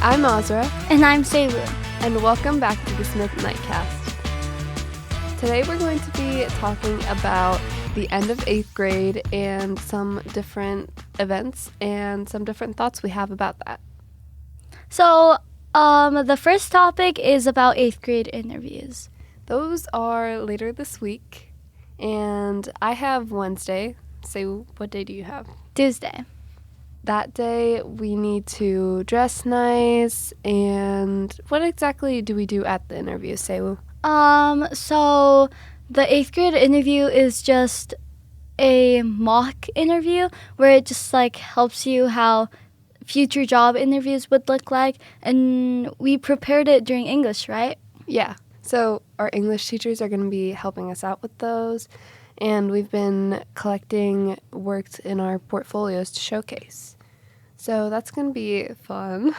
I'm Azra. And I'm Seowoo. And welcome back to the Smith Knightcast. Today we're going to be talking about the end of 8th grade and some different events and some different thoughts we have about that. So, the first topic is about 8th grade interviews. Those are later this week, and I have Wednesday. So what day do you have? Tuesday. That day we need to dress nice, and what exactly do we do at the interview, Seowoo? So the 8th grade interview is just a mock interview where it just helps you how future job interviews would look like, and we prepared it during English, right? Yeah. So our English teachers are going to be helping us out with those, and we've been collecting works in our portfolios to showcase. So that's going to be fun.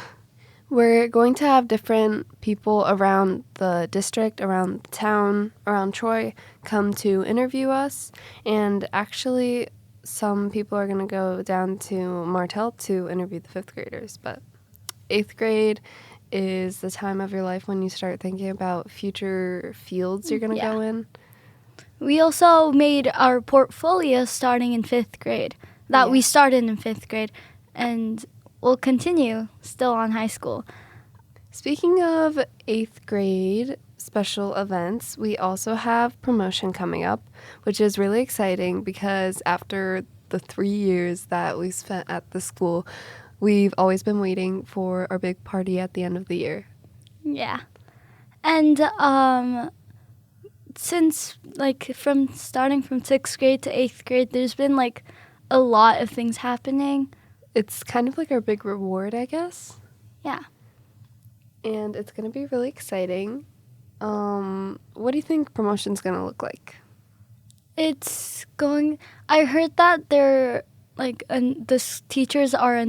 We're going to have different people around the district, around the town, around Troy come to interview us, and actually some people are going to go down to Martell to interview the 5th graders, but 8th grade is the time of your life when you start thinking about future fields you're going to go in. We also made our portfolio starting in 5th grade, we started in 5th grade, and we'll continue still on high school. Speaking of 8th grade special events, we also have promotion coming up, which is really exciting because after the 3 years that we spent at the school, we've always been waiting for our big party at the end of the year. Yeah. And since from starting from 6th grade to 8th grade, there's been a lot of things happening. It's kind of like our big reward, I guess. Yeah. And it's going to be really exciting. What do you think promotion's going to look like? I heard that they're the teachers are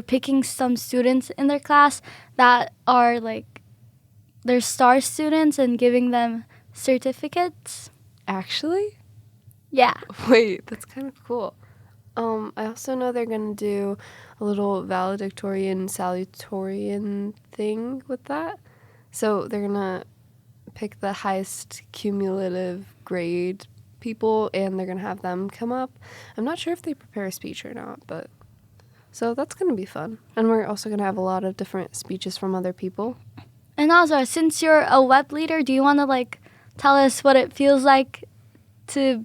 picking some students in their class that are they're star students and giving them certificates. Actually? Yeah. Wait, that's kind of cool. I also know they're going to do a little valedictorian, salutatorian thing with that. So they're going to pick the highest cumulative grade people, and they're going to have them come up. I'm not sure if they prepare a speech or not, but so that's going to be fun. And we're also going to have a lot of different speeches from other people. And Azra, since you're a web leader, do you want to tell us what it feels like to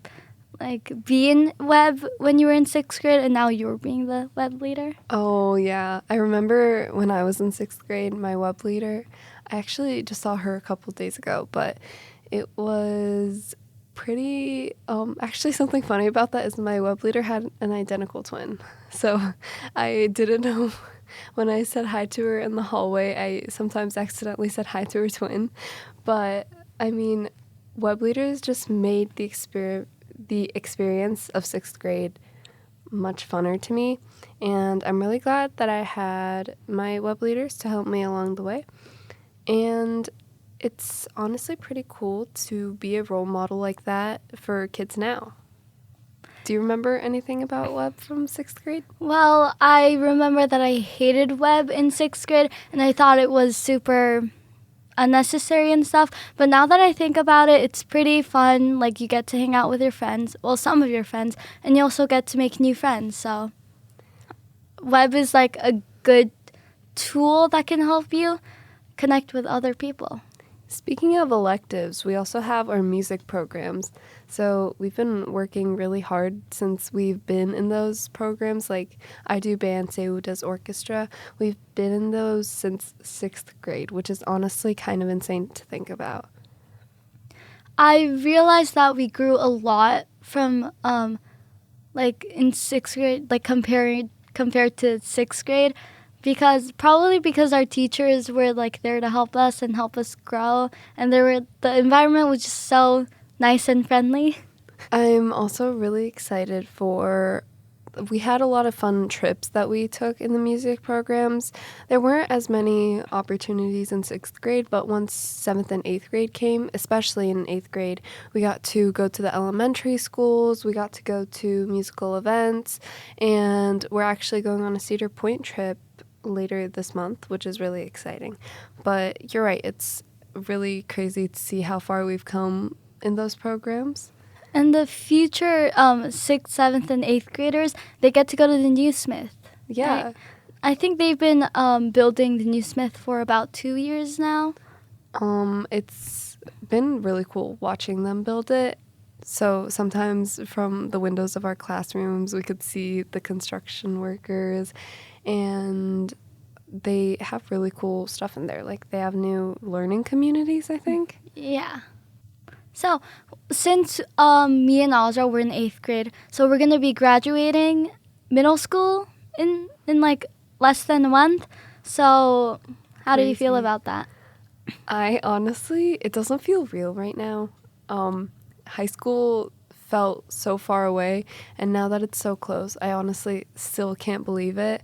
be in web when you were in 6th grade and now you're being the web leader? Oh, yeah. I remember when I was in 6th grade, my web leader, I actually just saw her a couple of days ago, but it was pretty, actually something funny about that is my web leader had an identical twin. So I didn't know when I said hi to her in the hallway, I sometimes accidentally said hi to her twin. But, I mean, web leaders just made the experience of 6th grade much funner to me, and I'm really glad that I had my web leaders to help me along the way. And it's honestly pretty cool to be a role model like that for kids now. Do you remember anything about web from 6th grade? Well, I remember that I hated web in 6th grade, and I thought it was super unnecessary and stuff, but now that I think about it, it's pretty fun. You get to hang out with your friends, well, some of your friends, and you also get to make new friends. So web is a good tool that can help you connect with other people. Speaking of electives, we also have our music programs. So we've been working really hard since we've been in those programs. I do band, Seowoo does orchestra. We've been in those since 6th grade, which is honestly kind of insane to think about. I realized that we grew a lot from in 6th grade, compared to 6th grade. Probably because our teachers were there to help us and help us grow, and the environment was just so nice and friendly. I'm also really excited we had a lot of fun trips that we took in the music programs. There weren't as many opportunities in 6th grade, but once 7th and 8th grade came, especially in 8th grade, we got to go to the elementary schools, we got to go to musical events, and we're actually going on a Cedar Point trip later this month, which is really exciting. But you're right, it's really crazy to see how far we've come in those programs. And the future 6th, 7th, and 8th graders, they get to go to the new Smith. Yeah. Right? I think they've been building the new Smith for about 2 years now. It's been really cool watching them build it. So sometimes from the windows of our classrooms, we could see the construction workers, and they have really cool stuff in there. Like they have new learning communities, I think. Yeah. So since me and Azra were in 8th grade, so we're going to be graduating middle school in like less than a month. So how do you feel about that? I honestly, it doesn't feel real right now. High school felt so far away, and now that it's so close, I honestly still can't believe it.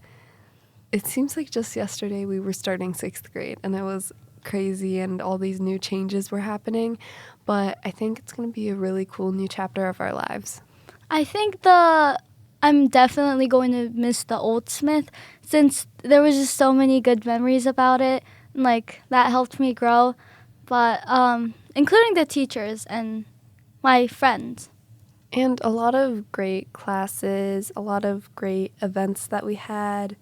It seems like just yesterday we were starting 6th grade, and it was crazy, and all these new changes were happening, but I think it's going to be a really cool new chapter of our lives. I think I'm definitely going to miss the old Smith, since there was just so many good memories about it, and like that helped me grow, but including the teachers and my friends. And a lot of great classes, a lot of great events that we had.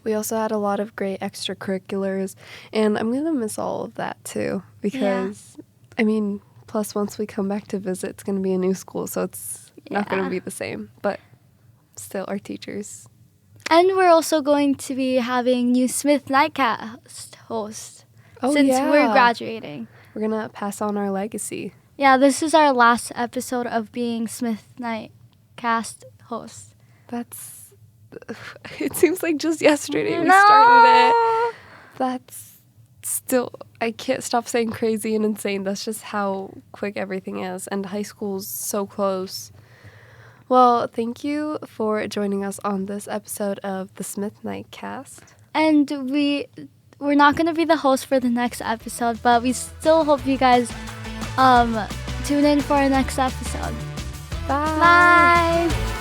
We also had a lot of great extracurriculars, and I'm going to miss all of that too, because, I mean, plus once we come back to visit, it's going to be a new school, so it's not going to be the same, but still our teachers. And we're also going to be having new Smith Knightcast host since we're graduating. We're going to pass on our legacy. Yeah, this is our last episode of being Smith Knightcast host. It seems like just yesterday we started it. That's still, I can't stop saying crazy and insane. That's just how quick everything is. And high school's so close. Well, thank you for joining us on this episode of the Smith Knightcast. And we're not going to be the host for the next episode, but we still hope you guys tune in for our next episode. Bye. Bye.